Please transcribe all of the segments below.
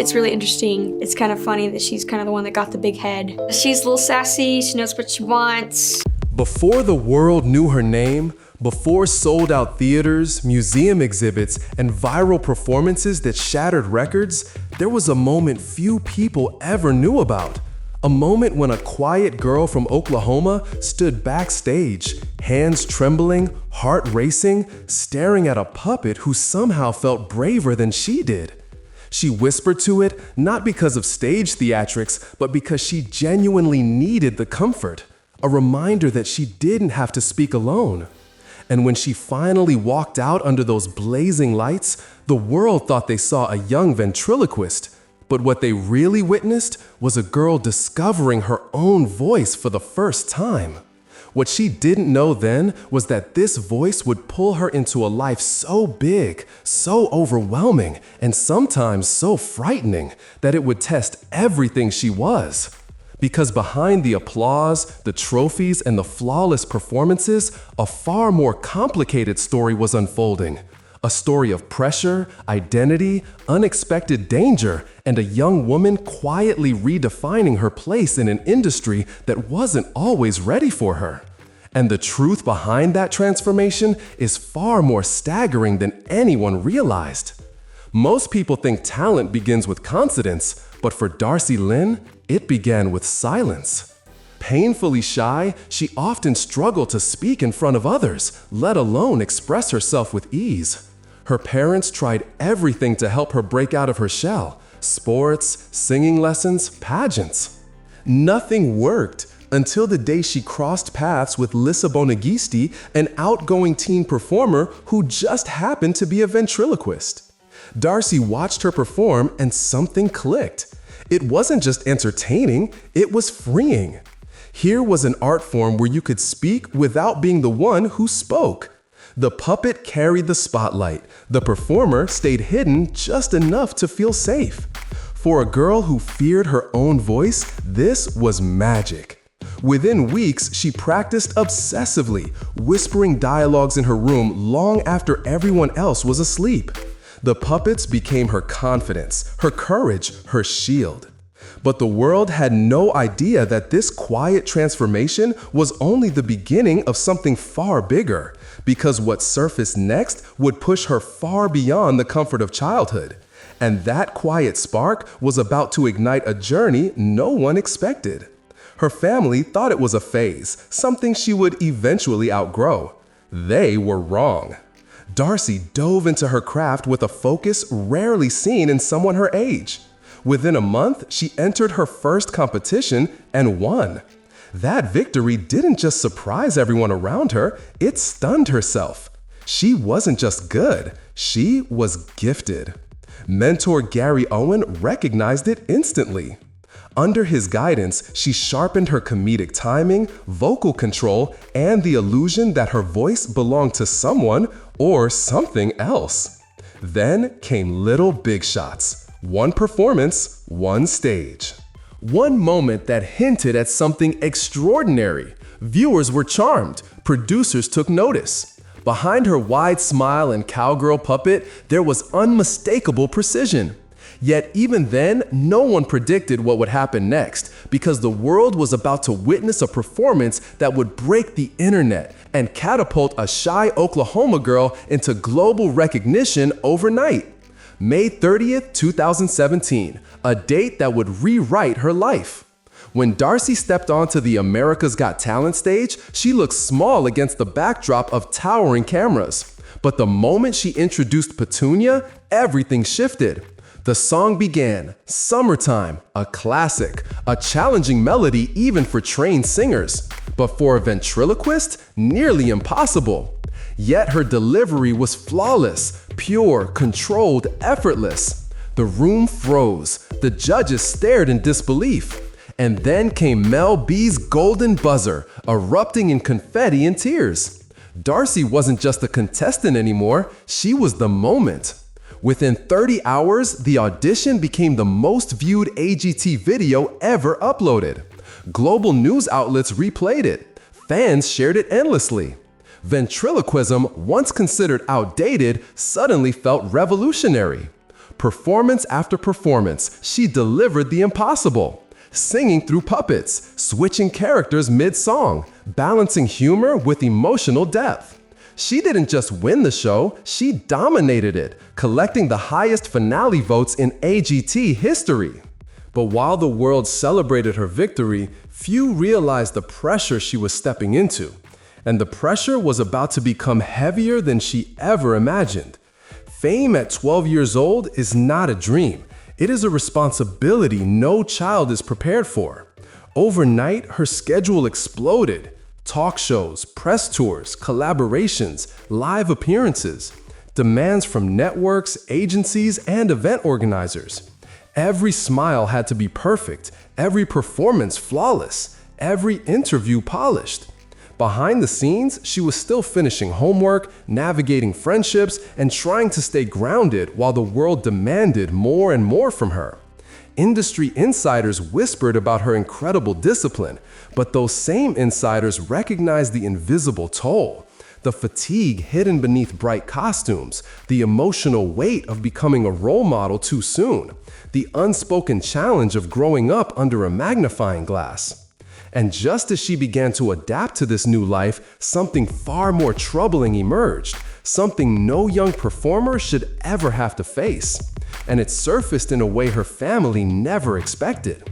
It's really interesting. It's kind of funny that she's kind of the one that got the big head. She's a little sassy, she knows what she wants. Before the world knew her name, before sold-out theaters, museum exhibits, and viral performances that shattered records, there was a moment few people ever knew about. A moment when a quiet girl from Oklahoma stood backstage, hands trembling, heart racing, staring at a puppet who somehow felt braver than she did. She whispered to it, not because of stage theatrics, but because she genuinely needed the comfort, a reminder that she didn't have to speak alone. And when she finally walked out under those blazing lights, the world thought they saw a young ventriloquist. But what they really witnessed was a girl discovering her own voice for the first time. What she didn't know then was that this voice would pull her into a life so big, so overwhelming, and sometimes so frightening that it would test everything she was. Because behind the applause, the trophies, and the flawless performances, a far more complicated story was unfolding. A story of pressure, identity, unexpected danger, and a young woman quietly redefining her place in an industry that wasn't always ready for her. And the truth behind that transformation is far more staggering than anyone realized. Most people think talent begins with confidence, but for Darci Lynne, it began with silence. Painfully shy, she often struggled to speak in front of others, let alone express herself with ease. Her parents tried everything to help her break out of her shell: sports, singing lessons, pageants. Nothing worked until the day she crossed paths with Lissa Bonagisti, an outgoing teen performer who just happened to be a ventriloquist. Darci watched her perform and something clicked. It wasn't just entertaining, it was freeing. Here was an art form where you could speak without being the one who spoke. The puppet carried the spotlight. The performer stayed hidden just enough to feel safe. For a girl who feared her own voice, this was magic. Within weeks, she practiced obsessively, whispering dialogues in her room long after everyone else was asleep. The puppets became her confidence, her courage, her shield. But the world had no idea that this quiet transformation was only the beginning of something far bigger, because what surfaced next would push her far beyond the comfort of childhood. And that quiet spark was about to ignite a journey no one expected. Her family thought it was a phase, something she would eventually outgrow. They were wrong. Darci dove into her craft with a focus rarely seen in someone her age. Within a month, she entered her first competition and won. That victory didn't just surprise everyone around her, it stunned herself. She wasn't just good, she was gifted. Mentor Gary Owen recognized it instantly. Under his guidance, she sharpened her comedic timing, vocal control, and the illusion that her voice belonged to someone or something else. Then came little big shots. One performance, one stage. One moment that hinted at something extraordinary. Viewers were charmed. Producers took notice. Behind her wide smile and cowgirl puppet, there was unmistakable precision. Yet even then, no one predicted what would happen next, because the world was about to witness a performance that would break the internet and catapult a shy Oklahoma girl into global recognition overnight. May 30th, 2017, a date that would rewrite her life. When Darci stepped onto the America's Got Talent stage, she looked small against the backdrop of towering cameras. But the moment she introduced Petunia, everything shifted. The song began, Summertime, a classic, a challenging melody even for trained singers. But for a ventriloquist, nearly impossible. Yet her delivery was flawless, pure, controlled, effortless. The room froze. The judges stared in disbelief. And then came Mel B's golden buzzer, erupting in confetti and tears. Darci wasn't just a contestant anymore, she was the moment. Within 30 hours, the audition became the most viewed AGT video ever uploaded. Global news outlets replayed it. Fans shared it endlessly. Ventriloquism, once considered outdated, suddenly felt revolutionary. Performance after performance, she delivered the impossible. Singing through puppets, switching characters mid-song, balancing humor with emotional depth. She didn't just win the show, she dominated it, collecting the highest finale votes in AGT history. But while the world celebrated her victory, few realized the pressure she was stepping into. And the pressure was about to become heavier than she ever imagined. Fame at 12 years old is not a dream. It is a responsibility no child is prepared for. Overnight, her schedule exploded. Talk shows, press tours, collaborations, live appearances, demands from networks, agencies, and event organizers. Every smile had to be perfect, every performance flawless, every interview polished. Behind the scenes, she was still finishing homework, navigating friendships, and trying to stay grounded while the world demanded more and more from her. Industry insiders whispered about her incredible discipline, but those same insiders recognized the invisible toll, the fatigue hidden beneath bright costumes, the emotional weight of becoming a role model too soon, the unspoken challenge of growing up under a magnifying glass. And just as she began to adapt to this new life, something far more troubling emerged, something no young performer should ever have to face. And it surfaced in a way her family never expected.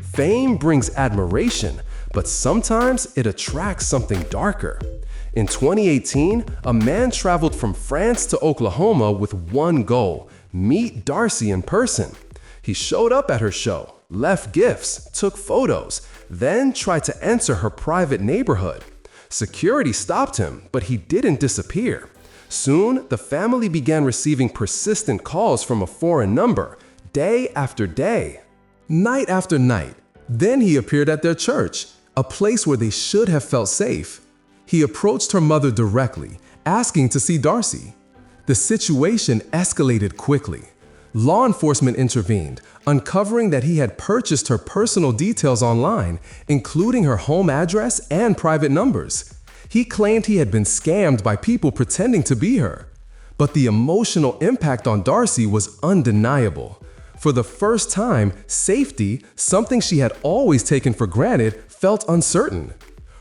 Fame brings admiration, but sometimes it attracts something darker. In 2018, a man traveled from France to Oklahoma with one goal: meet Darci in person. He showed up at her show, left gifts, took photos, then tried to enter her private neighborhood. Security stopped him, but he didn't disappear. Soon, the family began receiving persistent calls from a foreign number, day after day, night after night. Then he appeared at their church, a place where they should have felt safe. He approached her mother directly, asking to see Darci. The situation escalated quickly. Law enforcement intervened, uncovering that he had purchased her personal details online, including her home address and private numbers. He claimed he had been scammed by people pretending to be her. But the emotional impact on Darci was undeniable. For the first time, safety, something she had always taken for granted, felt uncertain.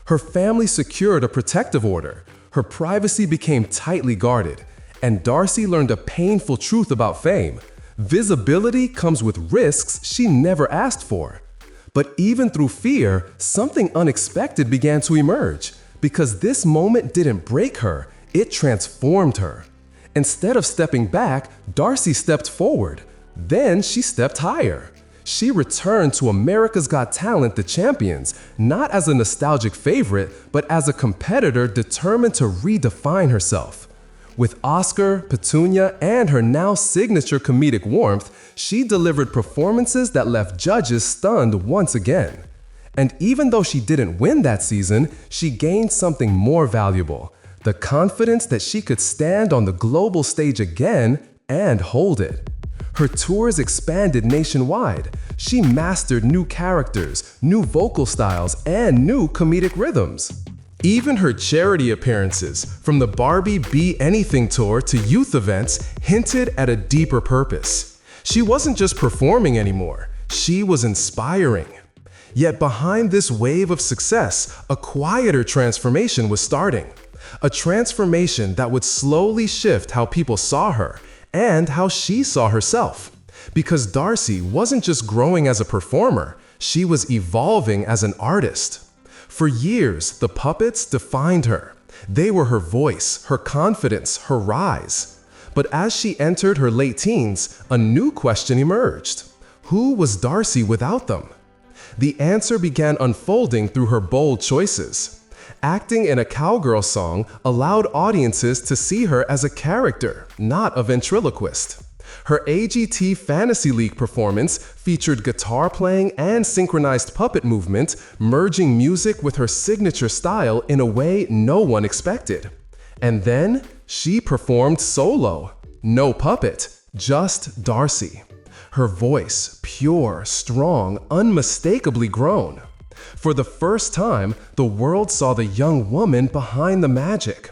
Her family secured a protective order. Her privacy became tightly guarded. And Darci learned a painful truth about fame. Visibility comes with risks she never asked for. But even through fear, something unexpected began to emerge. Because this moment didn't break her, it transformed her. Instead of stepping back, Darci stepped forward. Then she stepped higher. She returned to America's Got Talent, The Champions, not as a nostalgic favorite, but as a competitor determined to redefine herself. With Oscar, Petunia, and her now signature comedic warmth, she delivered performances that left judges stunned once again. And even though she didn't win that season, she gained something more valuable: the confidence that she could stand on the global stage again and hold it. Her tours expanded nationwide. She mastered new characters, new vocal styles, and new comedic rhythms. Even her charity appearances, from the Barbie Be Anything tour to youth events, hinted at a deeper purpose. She wasn't just performing anymore, she was inspiring. Yet behind this wave of success, a quieter transformation was starting. A transformation that would slowly shift how people saw her and how she saw herself. Because Darci wasn't just growing as a performer, she was evolving as an artist. For years, the puppets defined her. They were her voice, her confidence, her rise. But as she entered her late teens, a new question emerged. Who was Darci without them? The answer began unfolding through her bold choices. Acting in a cowgirl song allowed audiences to see her as a character, not a ventriloquist. Her AGT Fantasy League performance featured guitar playing and synchronized puppet movement, merging music with her signature style in a way no one expected. And then she performed solo. No puppet, just Darci. Her voice, pure, strong, unmistakably grown. For the first time, the world saw the young woman behind the magic.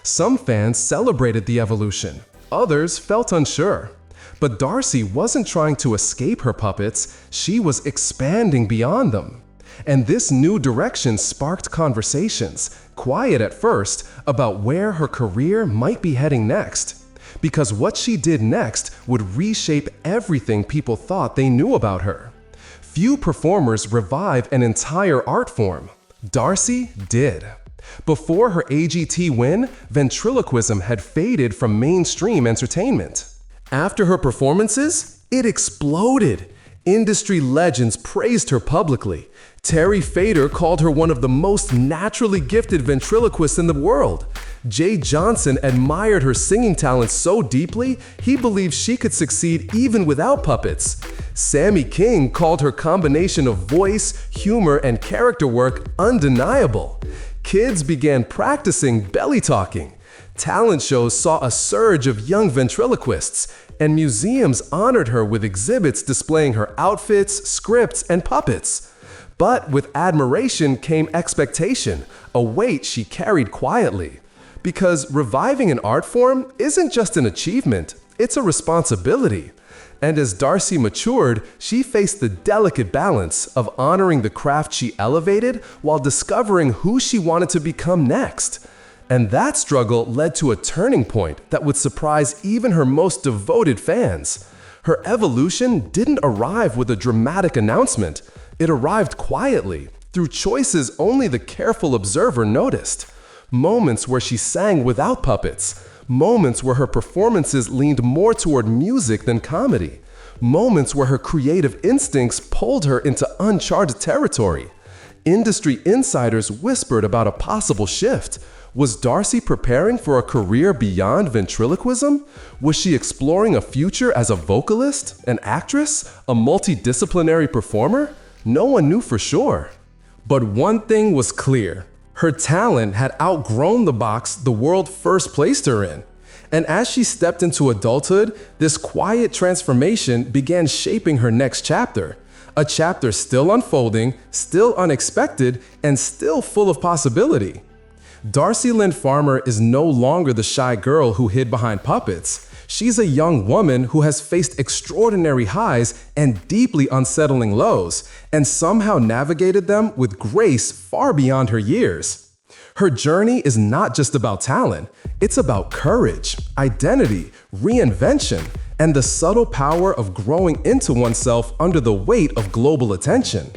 Some fans celebrated the evolution. Others felt unsure. But Darci wasn't trying to escape her puppets, she was expanding beyond them. And this new direction sparked conversations, quiet at first, about where her career might be heading next. Because what she did next would reshape everything people thought they knew about her. Few performers revive an entire art form. Darci did. Before her AGT win, ventriloquism had faded from mainstream entertainment. After her performances, it exploded. Industry legends praised her publicly. Terry Fader called her one of the most naturally gifted ventriloquists in the world. Jay Johnson admired her singing talent so deeply, he believed she could succeed even without puppets. Sammy King called her combination of voice, humor, and character work undeniable. Kids began practicing belly talking. Talent shows saw a surge of young ventriloquists, and museums honored her with exhibits displaying her outfits, scripts, and puppets. But with admiration came expectation, a weight she carried quietly. Because reviving an art form isn't just an achievement, it's a responsibility. And as Darci matured, she faced the delicate balance of honoring the craft she elevated while discovering who she wanted to become next. And that struggle led to a turning point that would surprise even her most devoted fans. Her evolution didn't arrive with a dramatic announcement. It arrived quietly, through choices only the careful observer noticed. Moments where she sang without puppets. Moments where her performances leaned more toward music than comedy. Moments where her creative instincts pulled her into uncharted territory. Industry insiders whispered about a possible shift. Was Darci preparing for a career beyond ventriloquism? Was she exploring a future as a vocalist, an actress, a multidisciplinary performer? No one knew for sure. But one thing was clear. Her talent had outgrown the box the world first placed her in. And as she stepped into adulthood, this quiet transformation began shaping her next chapter. A chapter still unfolding, still unexpected, and still full of possibility. Darci Lynne Farmer is no longer the shy girl who hid behind puppets. She's a young woman who has faced extraordinary highs and deeply unsettling lows, and somehow navigated them with grace far beyond her years. Her journey is not just about talent, it's about courage, identity, reinvention, and the subtle power of growing into oneself under the weight of global attention.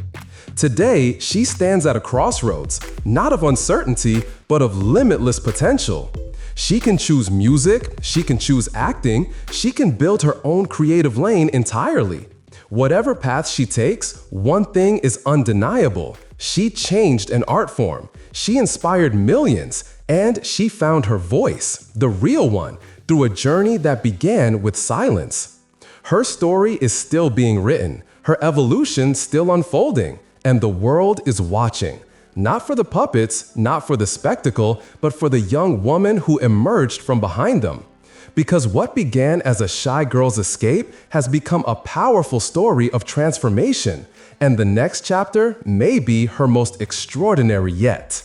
Today, she stands at a crossroads, not of uncertainty, but of limitless potential. She can choose music, she can choose acting, she can build her own creative lane entirely. Whatever path she takes, one thing is undeniable. She changed an art form. She inspired millions, and she found her voice, the real one, through a journey that began with silence. Her story is still being written, her evolution still unfolding, and the world is watching. Not for the puppets, not for the spectacle, but for the young woman who emerged from behind them. Because what began as a shy girl's escape has become a powerful story of transformation, and the next chapter may be her most extraordinary yet.